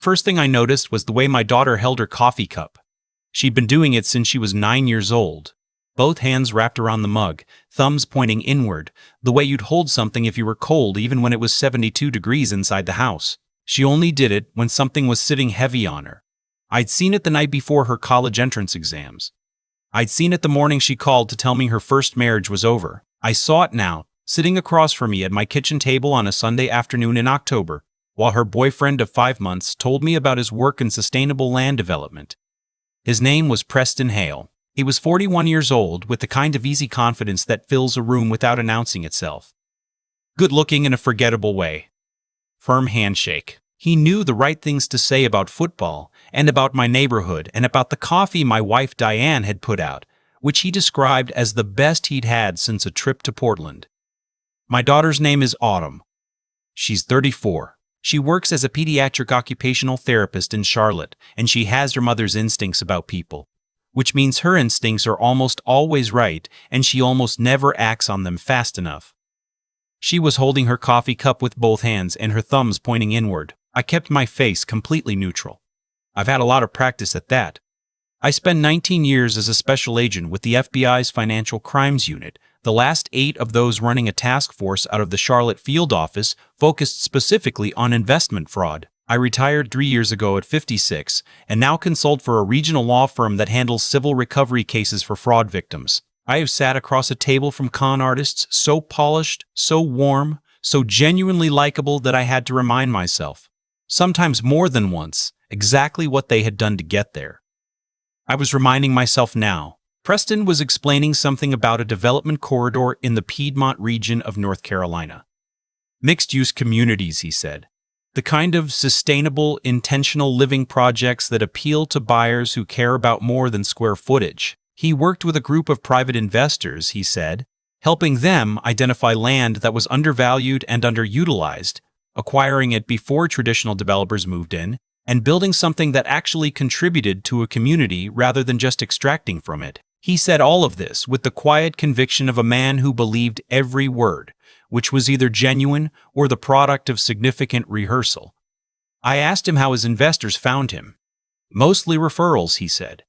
First thing I noticed was the way my daughter held her coffee cup. She'd been doing it since she was 9 years old. Both hands wrapped around the mug, thumbs pointing inward, the way you'd hold something if you were cold even when it was 72 degrees inside the house. She only did it when something was sitting heavy on her. I'd seen it the night before her college entrance exams. I'd seen it the morning she called to tell me her first marriage was over. I saw it now, sitting across from me at my kitchen table on a Sunday afternoon in October, while her boyfriend of 5 months told me about his work in sustainable land development. His name was Preston Hale. He was 41 years old, with the kind of easy confidence that fills a room without announcing itself. Good-looking in a forgettable way. Firm handshake. He knew the right things to say about football, and about my neighborhood, and about the coffee my wife Diane had put out, which he described as the best he'd had since a trip to Portland. My daughter's name is Autumn. She's 34. She works as a pediatric occupational therapist in Charlotte, and she has her mother's instincts about people, which means her instincts are almost always right, and she almost never acts on them fast enough. She was holding her coffee cup with both hands and her thumbs pointing inward. I kept my face completely neutral. I've had a lot of practice at that. I spent 19 years as a special agent with the FBI's Financial Crimes Unit, the last 8 of those running a task force out of the Charlotte field office focused specifically on investment fraud. I retired 3 years ago at 56 and now consult for a regional law firm that handles civil recovery cases for fraud victims. I have sat across a table from con artists so polished, so warm, so genuinely likable that I had to remind myself, sometimes more than once, exactly what they had done to get there. I was reminding myself now. Preston was explaining something about a development corridor in the Piedmont region of North Carolina. Mixed-use communities, he said. The kind of sustainable, intentional living projects that appeal to buyers who care about more than square footage. He worked with a group of private investors, he said, helping them identify land that was undervalued and underutilized, acquiring it before traditional developers moved in, and building something that actually contributed to a community rather than just extracting from it. He said all of this with the quiet conviction of a man who believed every word, which was either genuine or the product of significant rehearsal. I asked him how his investors found him. Mostly referrals, he said.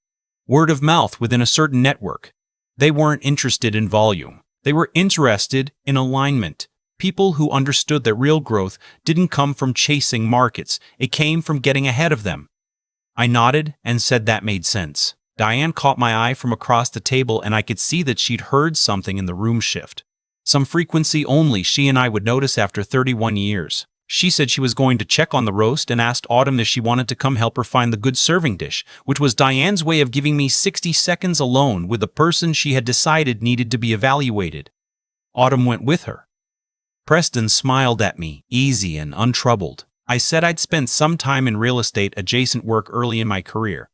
Word of mouth within a certain network. They weren't interested in volume. They were interested in alignment. People who understood that real growth didn't come from chasing markets, it came from getting ahead of them. I nodded and said that made sense. Diane caught my eye from across the table and I could see that she'd heard something in the room shift. Some frequency only she and I would notice after 31 years. She said she was going to check on the roast and asked Autumn if she wanted to come help her find the good serving dish, which was Diane's way of giving me 60 seconds alone with the person she had decided needed to be evaluated. Autumn went with her. Preston smiled at me, easy and untroubled. I said I'd spent some time in real estate adjacent work early in my career.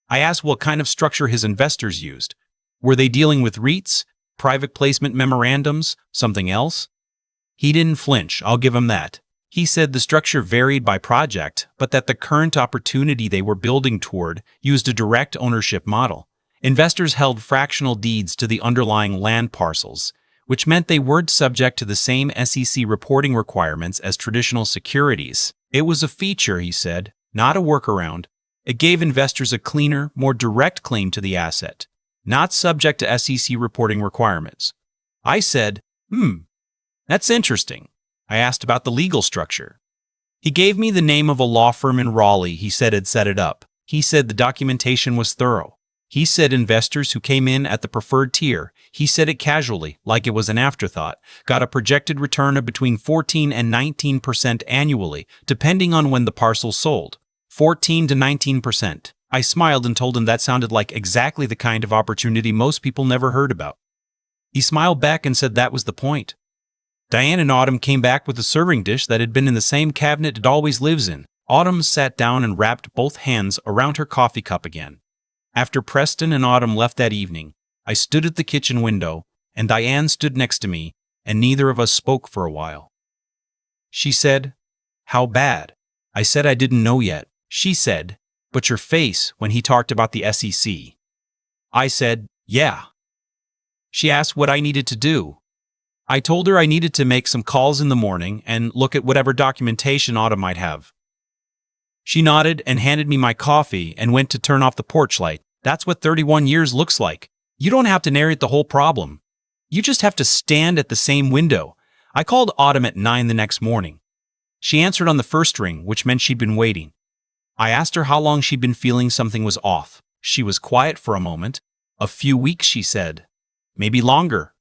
I asked what kind of structure his investors used. Were they dealing with REITs, private placement memorandums, something else? He didn't flinch, I'll give him that. He said the structure varied by project, but that the current opportunity they were building toward used a direct ownership model. Investors held fractional deeds to the underlying land parcels, which meant they weren't subject to the same SEC reporting requirements as traditional securities. It was a feature, he said, not a workaround. It gave investors a cleaner, more direct claim to the asset, not subject to SEC reporting requirements. I said, that's interesting. I asked about the legal structure. He gave me the name of a law firm in Raleigh he said had set it up. He said the documentation was thorough. He said investors who came in at the preferred tier, he said it casually, like it was an afterthought, got a projected return of between 14 and 19% annually, depending on when the parcel sold. 14 to 19%. I smiled and told him that sounded like exactly the kind of opportunity most people never heard about. He smiled back and said that was the point. Diane and Autumn came back with a serving dish that had been in the same cabinet it always lives in. Autumn sat down and wrapped both hands around her coffee cup again. After Preston and Autumn left that evening, I stood at the kitchen window, and Diane stood next to me, and neither of us spoke for a while. She said, "How bad?" I said I didn't know yet. She said, "But your face when he talked about the SEC." I said, "Yeah." She asked what I needed to do. I told her I needed to make some calls in the morning and look at whatever documentation Autumn might have. She nodded and handed me my coffee and went to turn off the porch light. That's what 31 years looks like. You don't have to narrate the whole problem. You just have to stand at the same window. I called Autumn at 9 the next morning. She answered on the first ring, which meant she'd been waiting. I asked her how long she'd been feeling something was off. She was quiet for a moment. A few weeks, she said. Maybe longer.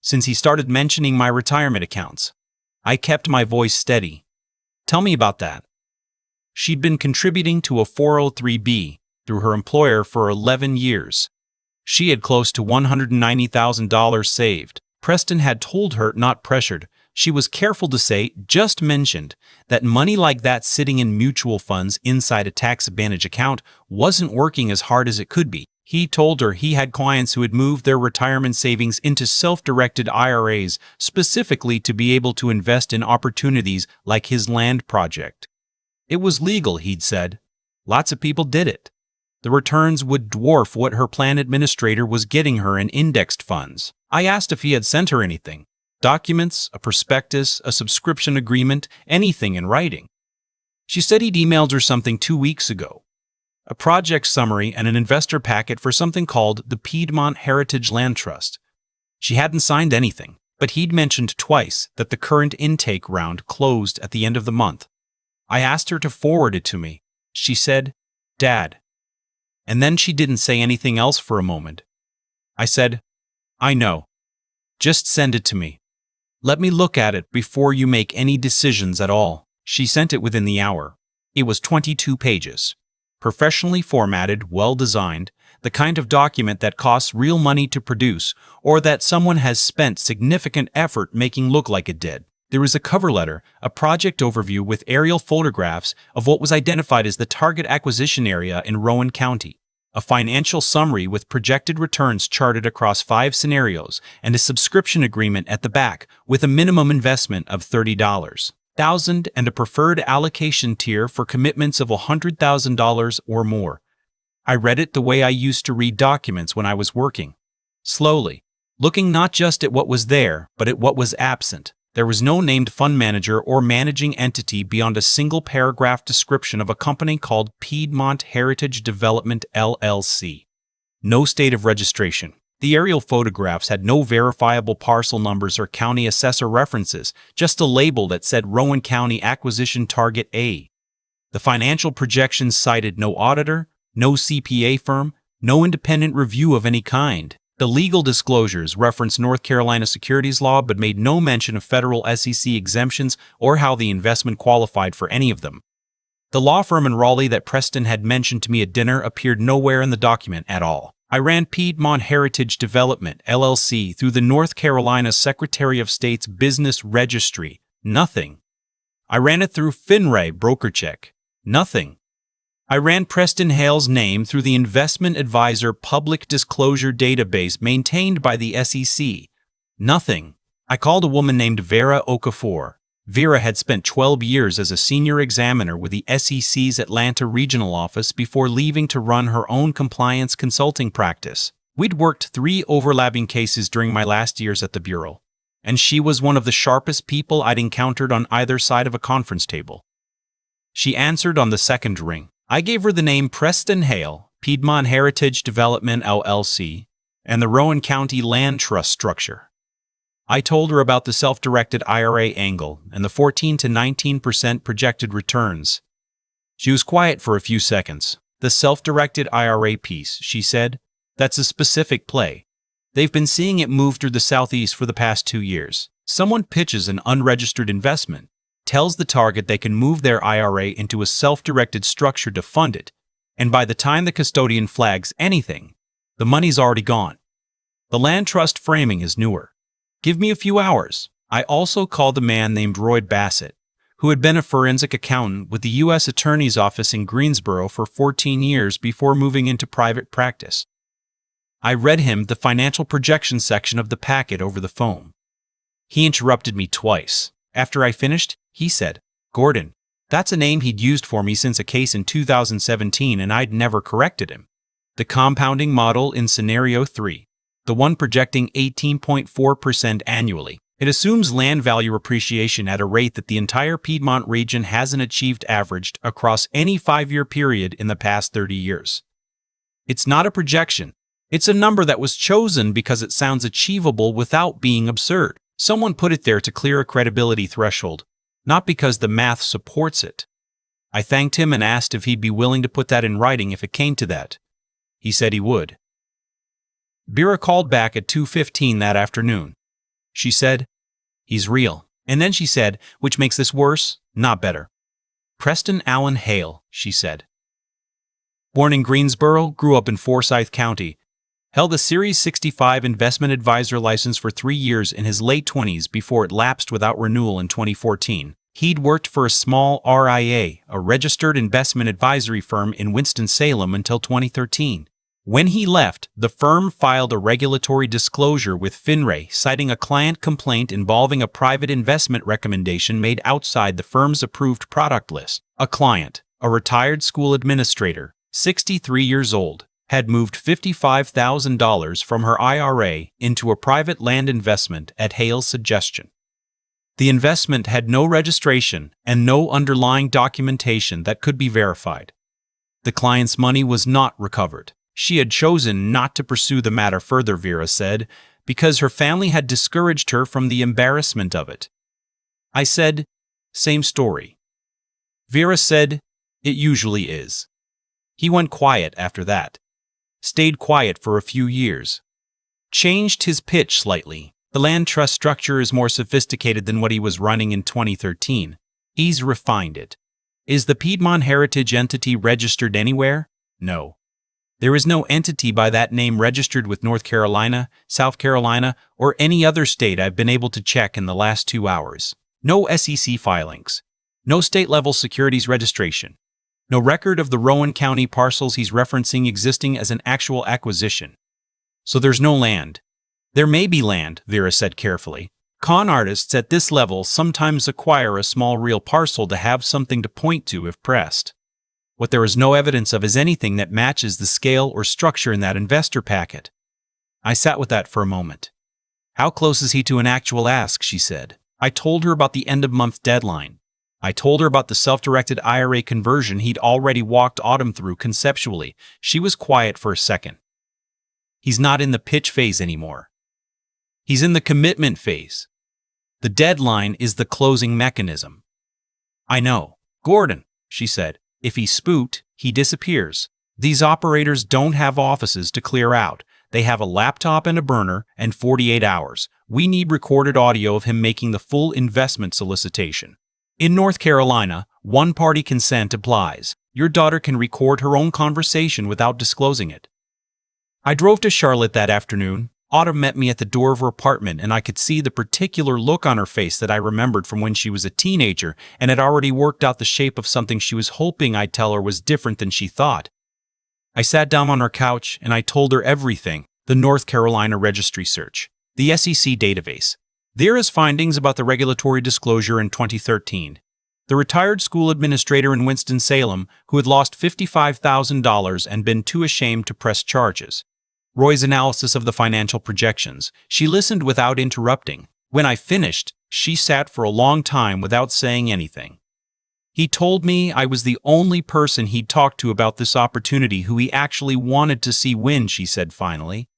Since he started mentioning my retirement accounts. I kept my voice steady. Tell me about that. She'd been contributing to a 403b through her employer for 11 years. She had close to $190,000 saved. Preston had told her, not pressured, she was careful to say, just mentioned, that money like that sitting in mutual funds inside a tax advantage account wasn't working as hard as it could be. He told her he had clients who had moved their retirement savings into self-directed IRAs specifically to be able to invest in opportunities like his land project. It was legal, he'd said. Lots of people did it. The returns would dwarf what her plan administrator was getting her in indexed funds. I asked if he had sent her anything. Documents, a prospectus, a subscription agreement, anything in writing. She said he'd emailed her something 2 weeks ago. A project summary and an investor packet for something called the Piedmont Heritage Land Trust. She hadn't signed anything, but he'd mentioned twice that the current intake round closed at the end of the month. I asked her to forward it to me. She said, "Dad." And then she didn't say anything else for a moment. I said, "I know. Just send it to me. Let me look at it before you make any decisions at all." She sent it within the hour. It was 22 pages. Professionally formatted, well-designed, the kind of document that costs real money to produce or that someone has spent significant effort making look like it did. There was a cover letter, a project overview with aerial photographs of what was identified as the target acquisition area in Rowan County, a financial summary with projected returns charted across 5 scenarios, and a subscription agreement at the back with a minimum investment of $30,000 and a preferred allocation tier for commitments of $100,000 or more. I read it the way I used to read documents when I was working. Slowly, looking not just at what was there, but at what was absent. There was no named fund manager or managing entity beyond a single paragraph description of a company called Piedmont Heritage Development LLC. No state of registration. The aerial photographs had no verifiable parcel numbers or county assessor references, just a label that said Rowan County Acquisition Target A. The financial projections cited no auditor, no CPA firm, no independent review of any kind. The legal disclosures referenced North Carolina securities law but made no mention of federal SEC exemptions or how the investment qualified for any of them. The law firm in Raleigh that Preston had mentioned to me at dinner appeared nowhere in the document at all. I ran Piedmont Heritage Development, LLC, through the North Carolina Secretary of State's Business Registry. Nothing. I ran it through FinRay BrokerCheck. Nothing. I ran Preston Hale's name through the Investment Advisor Public Disclosure Database maintained by the SEC. Nothing. I called a woman named Vera Okafor. Vera had spent 12 years as a senior examiner with the SEC's Atlanta regional office before leaving to run her own compliance consulting practice. We'd worked 3 overlapping cases during my last years at the Bureau, and she was one of the sharpest people I'd encountered on either side of a conference table. She answered on the second ring. I gave her the name Preston Hale, Piedmont Heritage Development LLC, and the Rowan County Land Trust structure. I told her about the self-directed IRA angle and the 14 to 19% projected returns. She was quiet for a few seconds. The self-directed IRA piece, she said, that's a specific play. They've been seeing it move through the Southeast for the past 2 years. Someone pitches an unregistered investment, tells the target they can move their IRA into a self-directed structure to fund it, and by the time the custodian flags anything, the money's already gone. The land trust framing is newer. Give me a few hours. I also called a man named Roy Bassett, who had been a forensic accountant with the U.S. Attorney's Office in Greensboro for 14 years before moving into private practice. I read him the financial projection section of the packet over the phone. He interrupted me twice. After I finished, he said, "Gordon, that's a name he'd used for me since a case in 2017 and I'd never corrected him. The compounding model in scenario 3. The one projecting 18.4% annually. It assumes land value appreciation at a rate that the entire Piedmont region hasn't achieved averaged across any 5-year period in the past 30 years. It's not a projection. It's a number that was chosen because it sounds achievable without being absurd. Someone put it there to clear a credibility threshold, not because the math supports it. I thanked him and asked if he'd be willing to put that in writing if it came to that. He said he would. Vera called back at 2:15 that afternoon. She said, "He's real." And then she said, "Which makes this worse, not better." Preston Allen Hale, she said. Born in Greensboro, grew up in Forsyth County. Held a Series 65 investment advisor license for 3 years in his late 20s before it lapsed without renewal in 2014. He'd worked for a small RIA, a registered investment advisory firm in Winston-Salem until 2013. When he left, the firm filed a regulatory disclosure with FINRA citing a client complaint involving a private investment recommendation made outside the firm's approved product list. A client, a retired school administrator, 63 years old, had moved $55,000 from her IRA into a private land investment at Hale's suggestion. The investment had no registration and no underlying documentation that could be verified. The client's money was not recovered. She had chosen not to pursue the matter further, Vera said, because her family had discouraged her from the embarrassment of it. I said, "Same story." Vera said, "It usually is." He went quiet after that. Stayed quiet for a few years. Changed his pitch slightly. The land trust structure is more sophisticated than what he was running in 2013. He's refined it. Is the Piedmont Heritage entity registered anywhere? No. There is no entity by that name registered with North Carolina, South Carolina, or any other state I've been able to check in the last 2 hours. No SEC filings. No state-level securities registration. No record of the Rowan County parcels he's referencing existing as an actual acquisition. So there's no land. There may be land, Vera said carefully. Con artists at this level sometimes acquire a small real parcel to have something to point to if pressed. What there is no evidence of is anything that matches the scale or structure in that investor packet. I sat with that for a moment. How close is he to an actual ask, she said. I told her about the end-of-month deadline. I told her about the self-directed IRA conversion he'd already walked Autumn through conceptually. She was quiet for a second. He's not in the pitch phase anymore. He's in the commitment phase. The deadline is the closing mechanism. I know. Gordon, she said. If he's spooked, he disappears. These operators don't have offices to clear out. They have a laptop and a burner and 48 hours. We need recorded audio of him making the full investment solicitation. In North Carolina, one-party consent applies. Your daughter can record her own conversation without disclosing it. I drove to Charlotte that afternoon. Autumn met me at the door of her apartment, and I could see the particular look on her face that I remembered from when she was a teenager and had already worked out the shape of something she was hoping I'd tell her was different than she thought. I sat down on her couch and I told her everything: the North Carolina registry search, the SEC database, Vera's findings about the regulatory disclosure in 2013, the retired school administrator in Winston-Salem who had lost $55,000 and been too ashamed to press charges, Roy's analysis of the financial projections. She listened without interrupting. When I finished, she sat for a long time without saying anything. He told me I was the only person he'd talked to about this opportunity who he actually wanted to see win, she said finally.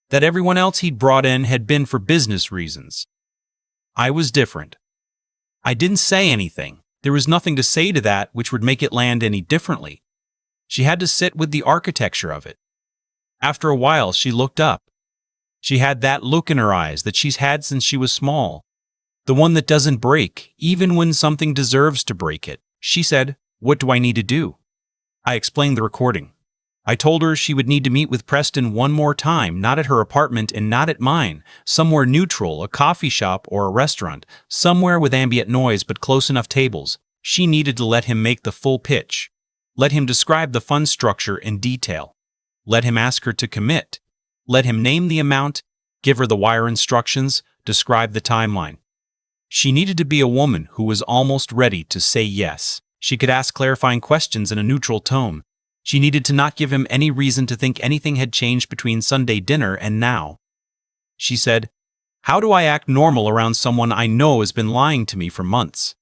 That everyone else he'd brought in had been for business reasons. I was different. I didn't say anything. There was nothing to say to that which would make it land any differently. She had to sit with the architecture of it. After a while, she looked up. She had that look in her eyes that she's had since she was small. The one that doesn't break, even when something deserves to break it. She said, "What do I need to do?" I explained the recording. I told her she would need to meet with Preston one more time, not at her apartment and not at mine, somewhere neutral, a coffee shop or a restaurant, somewhere with ambient noise but close enough tables. She needed to let him make the full pitch. Let him describe the fund structure in detail. Let him ask her to commit. Let him name the amount, give her the wire instructions, describe the timeline. She needed to be a woman who was almost ready to say yes. She could ask clarifying questions in a neutral tone. She needed to not give him any reason to think anything had changed between Sunday dinner and now. She said, How do I act normal around someone I know has been lying to me for months?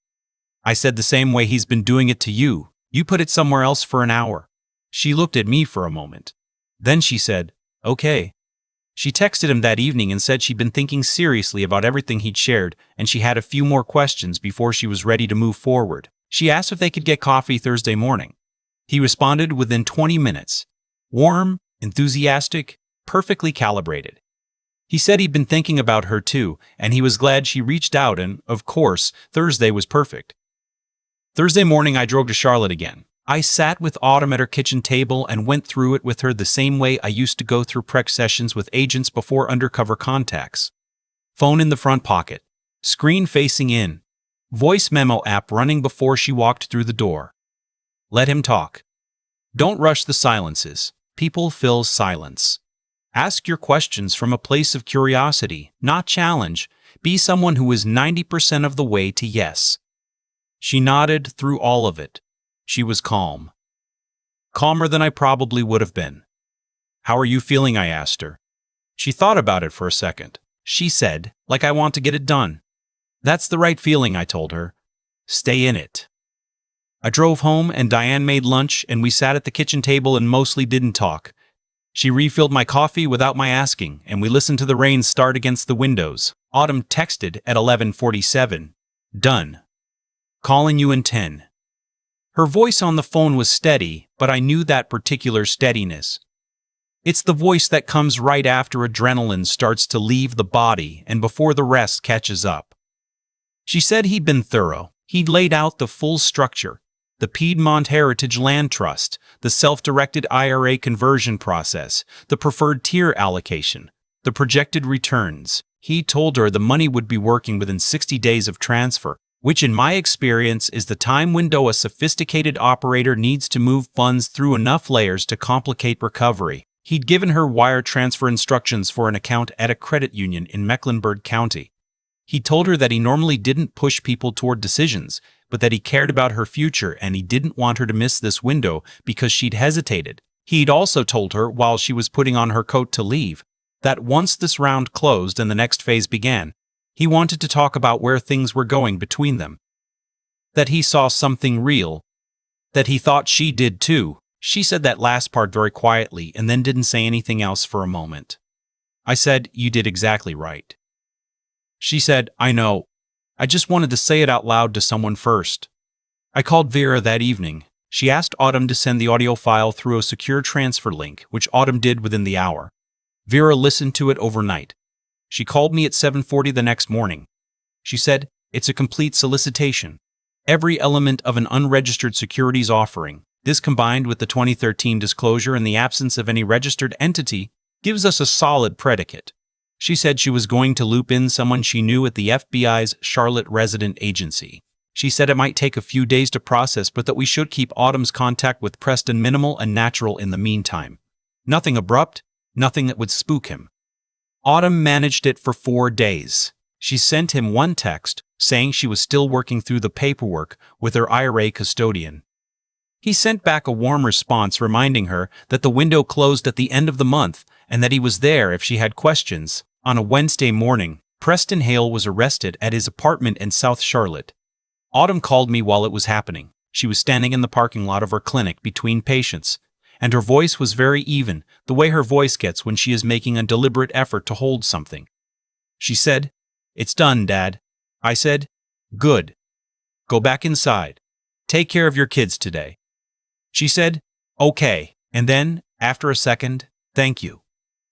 I said the same way he's been doing it to you. You put it somewhere else for an hour. She looked at me for a moment. Then she said, okay. She texted him that evening and said she'd been thinking seriously about everything he'd shared, and she had a few more questions before she was ready to move forward. She asked if they could get coffee Thursday morning. He responded within 20 minutes. Warm, enthusiastic, perfectly calibrated. He said he'd been thinking about her too, and he was glad she reached out and, of course, Thursday was perfect. Thursday morning I drove to Charlotte again. I sat with Autumn at her kitchen table and went through it with her the same way I used to go through prec sessions with agents before undercover contacts. Phone in the front pocket. Screen facing in. Voice memo app running before she walked through the door. Let him talk. Don't rush the silences. People fill silence. Ask your questions from a place of curiosity, not challenge. Be someone who is 90% of the way to yes. She nodded through all of it. She was calm. Calmer than I probably would have been. How are you feeling? I asked her. She thought about it for a second. She said, like I want to get it done. That's the right feeling, I told her. Stay in it. I drove home and Diane made lunch and we sat at the kitchen table and mostly didn't talk. She refilled my coffee without my asking and we listened to the rain start against the windows. Autumn texted at 11:47. Done. Calling you in 10. Her voice on the phone was steady, but I knew that particular steadiness. It's the voice that comes right after adrenaline starts to leave the body and before the rest catches up. She said he'd been thorough. He'd laid out the full structure, the Piedmont Heritage Land Trust, the self-directed IRA conversion process, the preferred tier allocation, the projected returns. He told her the money would be working within 60 days of transfer, which in my experience is the time window a sophisticated operator needs to move funds through enough layers to complicate recovery. He'd given her wire transfer instructions for an account at a credit union in Mecklenburg County. He told her that he normally didn't push people toward decisions, but that he cared about her future and he didn't want her to miss this window because she'd hesitated. He'd also told her while she was putting on her coat to leave that once this round closed and the next phase began, he wanted to talk about where things were going between them. That he saw something real. That he thought she did too. She said that last part very quietly and then didn't say anything else for a moment. I said, you did exactly right. She said, I know. I just wanted to say it out loud to someone first. I called Vera that evening. She asked Autumn to send the audio file through a secure transfer link, which Autumn did within the hour. Vera listened to it overnight. She called me at 7:40 the next morning. She said, it's a complete solicitation. Every element of an unregistered securities offering, this combined with the 2013 disclosure and the absence of any registered entity, gives us a solid predicate. She said she was going to loop in someone she knew at the FBI's Charlotte resident agency. She said it might take a few days to process, but that we should keep Autumn's contact with Preston minimal and natural in the meantime. Nothing abrupt, nothing that would spook him. Autumn managed it for 4 days. She sent him one text, saying she was still working through the paperwork with her IRA custodian. He sent back a warm response reminding her that the window closed at the end of the month and that he was there if she had questions. On a Wednesday morning, Preston Hale was arrested at his apartment in South Charlotte. Autumn called me while it was happening. She was standing in the parking lot of her clinic between patients, and her voice was very even, the way her voice gets when she is making a deliberate effort to hold something. She said, "It's done, Dad." I said, "Good. Go back inside. Take care of your kids today." She said, "Okay," and then, after a second, "Thank you."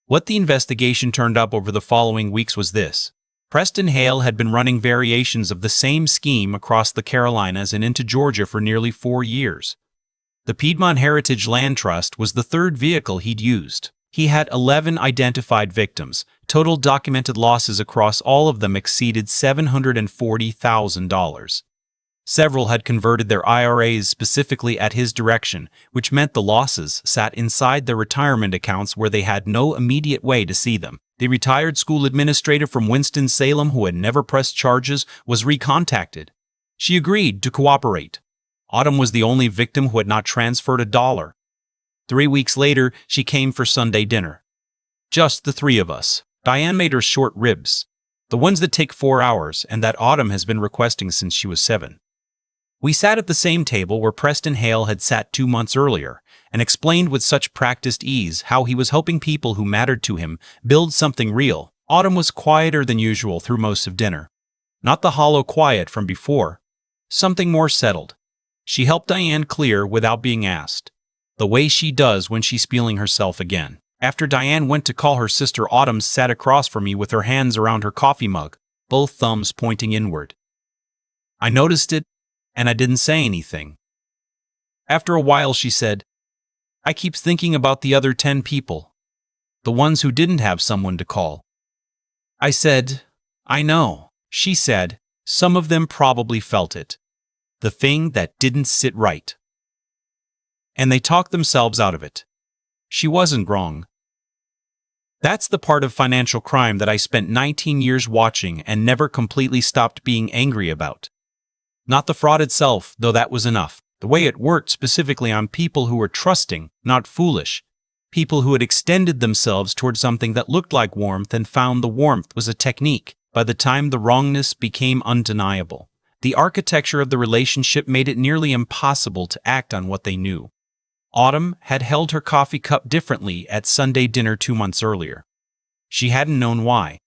What the investigation turned up over the following weeks was this. Preston Hale had been running variations of the same scheme across the Carolinas and into Georgia for nearly 4 years. The Piedmont Heritage Land Trust was the third vehicle he'd used. He had 11 identified victims. Total documented losses across all of them exceeded $740,000. Several had converted their IRAs specifically at his direction, which meant the losses sat inside their retirement accounts where they had no immediate way to see them. The retired school administrator from Winston-Salem who had never pressed charges was recontacted. She agreed to cooperate. Autumn was the only victim who had not transferred $1. 3 weeks later, she came for Sunday dinner. Just the three of us. Diane made her short ribs. The ones that take 4 hours and that Autumn has been requesting since she was 7. We sat at the same table where Preston Hale had sat 2 months earlier, and explained with such practiced ease how he was helping people who mattered to him build something real. Autumn was quieter than usual through most of dinner. Not the hollow quiet from before. Something more settled. She helped Diane clear without being asked. The way she does when she's feeling herself again. After Diane went to call her sister, Autumn sat across from me with her hands around her coffee mug, both thumbs pointing inward. I noticed it, and I didn't say anything. After a while she said, "I keep thinking about the other 10 people. The ones who didn't have someone to call." I said, "I know." She said, "Some of them probably felt it. The thing that didn't sit right. And they talked themselves out of it." She wasn't wrong. That's the part of financial crime that I spent 19 years watching and never completely stopped being angry about. Not the fraud itself, though that was enough. The way it worked specifically on people who were trusting, not foolish. People who had extended themselves toward something that looked like warmth and found the warmth was a technique. By the time the wrongness became undeniable, the architecture of the relationship made it nearly impossible to act on what they knew. Autumn had held her coffee cup differently at Sunday dinner 2 months earlier. She hadn't known why.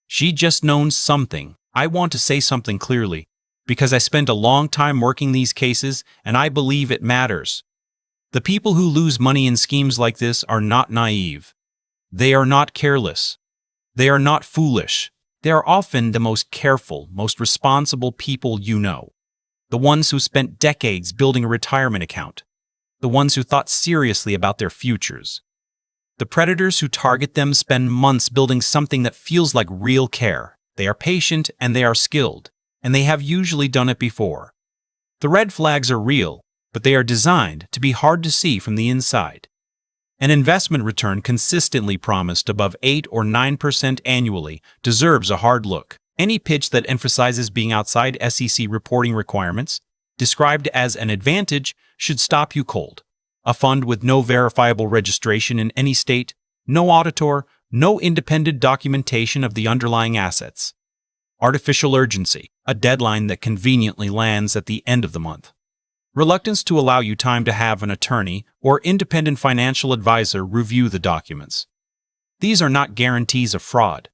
She'd just known something. I want to say something clearly, because I spent a long time working these cases, and I believe it matters. The people who lose money in schemes like this are not naive. They are not careless. They are not foolish. They are often the most careful, most responsible people you know. The ones who spent decades building a retirement account. The ones who thought seriously about their futures. The predators who target them spend months building something that feels like real care. They are patient and they are skilled, and they have usually done it before. The red flags are real, but they are designed to be hard to see from the inside. An investment return consistently promised above 8 or 9% annually deserves a hard look. Any pitch that emphasizes being outside SEC reporting requirements, described as an advantage, should stop you cold. A fund with no verifiable registration in any state, no auditor, no independent documentation of the underlying assets. Artificial urgency, a deadline that conveniently lands at the end of the month. Reluctance to allow you time to have an attorney or independent financial advisor review the documents. These are not guarantees of fraud,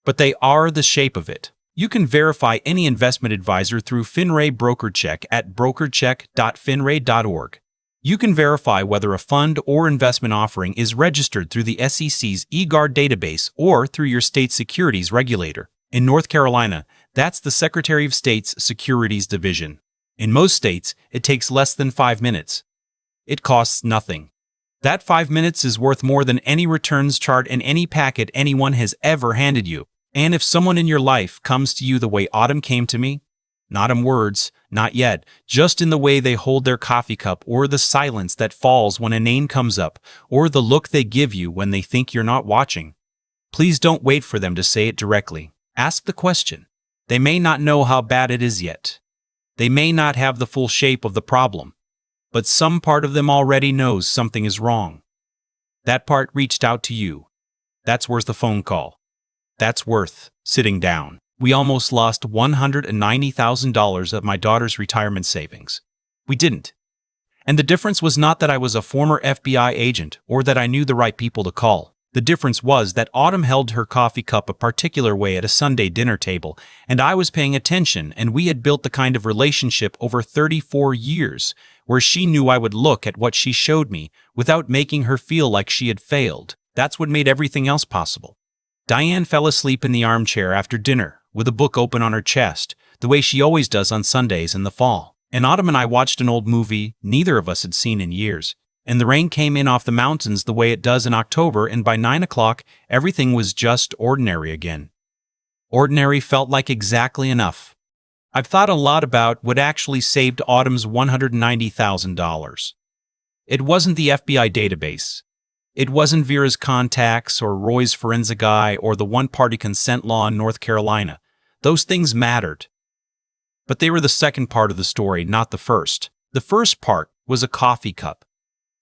but they are the shape of it. You can verify any investment advisor through FinRay BrokerCheck at brokercheck.finray.org. You can verify whether a fund or investment offering is registered through the SEC's eGuard database or through your state securities regulator. In North Carolina, that's the Secretary of State's Securities Division. In most states, it takes less than 5 minutes. It costs nothing. That 5 minutes is worth more than any returns chart in any packet anyone has ever handed you. And if someone in your life comes to you the way Autumn came to me, not in words, not yet, just in the way they hold their coffee cup, or the silence that falls when a name comes up, or the look they give you when they think you're not watching, please don't wait for them to say it directly. Ask the question. They may not know how bad it is yet. They may not have the full shape of the problem, but some part of them already knows something is wrong. That part reached out to you. That's worth a phone call. That's worth sitting down. We almost lost $190,000 of my daughter's retirement savings. We didn't. And the difference was not that I was a former FBI agent or that I knew the right people to call. The difference was that Autumn held her coffee cup a particular way at a Sunday dinner table, and I was paying attention, and we had built the kind of relationship over 34 years where she knew I would look at what she showed me without making her feel like she had failed. That's what made everything else possible. Diane fell asleep in the armchair after dinner, with a book open on her chest, the way she always does on Sundays in the fall. And Autumn and I watched an old movie neither of us had seen in years. And the rain came in off the mountains the way it does in October, and by 9 o'clock, everything was just ordinary again. Ordinary felt like exactly enough. I've thought a lot about what actually saved Autumn's $190,000. It wasn't the FBI database. It wasn't Vera's contacts or Roy's forensic eye or the one-party consent law in North Carolina. Those things mattered. But they were the second part of the story, not the first. The first part was a coffee cup.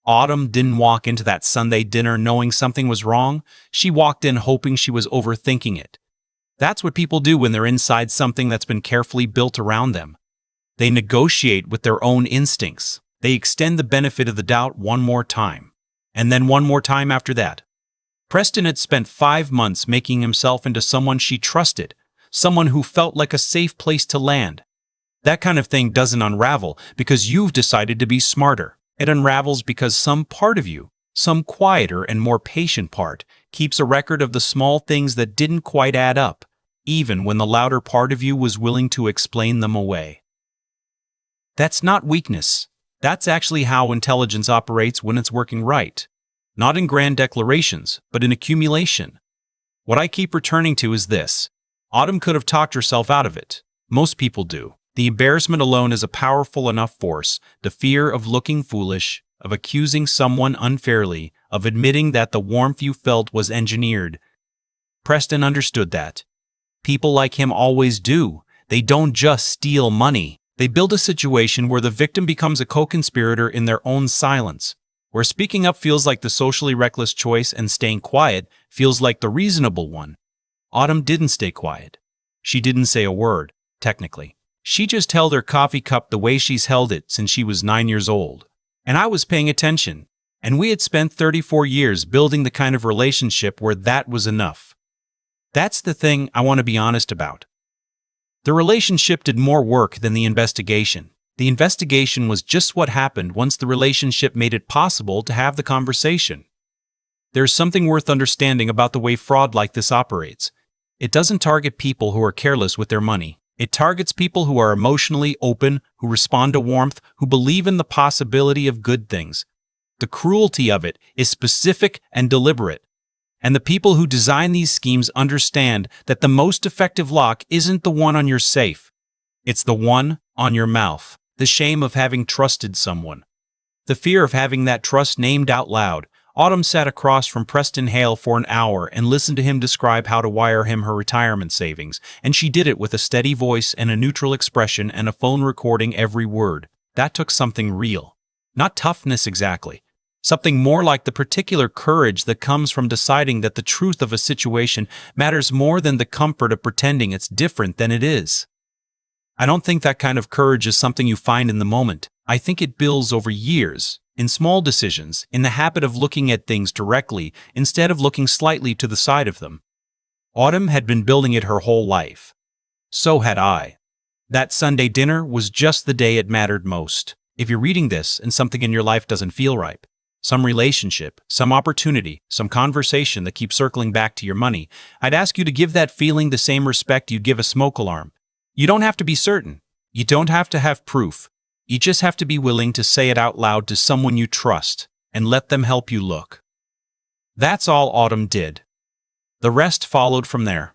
Autumn didn't walk into that Sunday dinner knowing something was wrong. She walked in hoping she was overthinking it. That's what people do when they're inside something that's been carefully built around them. They negotiate with their own instincts. They extend the benefit of the doubt one more time. And then one more time after that. Preston had spent 5 months making himself into someone she trusted, someone who felt like a safe place to land. That kind of thing doesn't unravel because you've decided to be smarter. It unravels because some part of you, some quieter and more patient part, keeps a record of the small things that didn't quite add up, even when the louder part of you was willing to explain them away. That's not weakness. That's actually how intelligence operates when it's working right. Not in grand declarations, but in accumulation. What I keep returning to is this. Autumn could have talked herself out of it. Most people do. The embarrassment alone is a powerful enough force, the fear of looking foolish, of accusing someone unfairly, of admitting that the warmth you felt was engineered. Preston understood that. People like him always do. They don't just steal money. They build a situation where the victim becomes a co-conspirator in their own silence, where speaking up feels like the socially reckless choice and staying quiet feels like the reasonable one. Autumn didn't stay quiet. She didn't say a word, technically. She just held her coffee cup the way she's held it since she was 9 years old. And I was paying attention. And we had spent 34 years building the kind of relationship where that was enough. That's the thing I want to be honest about. The relationship did more work than the investigation. The investigation was just what happened once the relationship made it possible to have the conversation. There's something worth understanding about the way fraud like this operates. It doesn't target people who are careless with their money. It targets people who are emotionally open, who respond to warmth, who believe in the possibility of good things. The cruelty of it is specific and deliberate. And the people who design these schemes understand that the most effective lock isn't the one on your safe. It's the one on your mouth. The shame of having trusted someone. The fear of having that trust named out loud. Autumn sat across from Preston Hale for an hour and listened to him describe how to wire him her retirement savings, and she did it with a steady voice and a neutral expression and a phone recording every word. That took something real. Not toughness exactly. Something more like the particular courage that comes from deciding that the truth of a situation matters more than the comfort of pretending it's different than it is. I don't think that kind of courage is something you find in the moment. I think it builds over years, in small decisions, in the habit of looking at things directly instead of looking slightly to the side of them. Autumn had been building it her whole life. So had I. That Sunday dinner was just the day it mattered most. If you're reading this and something in your life doesn't feel right, some relationship, some opportunity, some conversation that keeps circling back to your money, I'd ask you to give that feeling the same respect you'd give a smoke alarm. You don't have to be certain. You don't have to have proof. You just have to be willing to say it out loud to someone you trust and let them help you look. That's all Autumn did. The rest followed from there.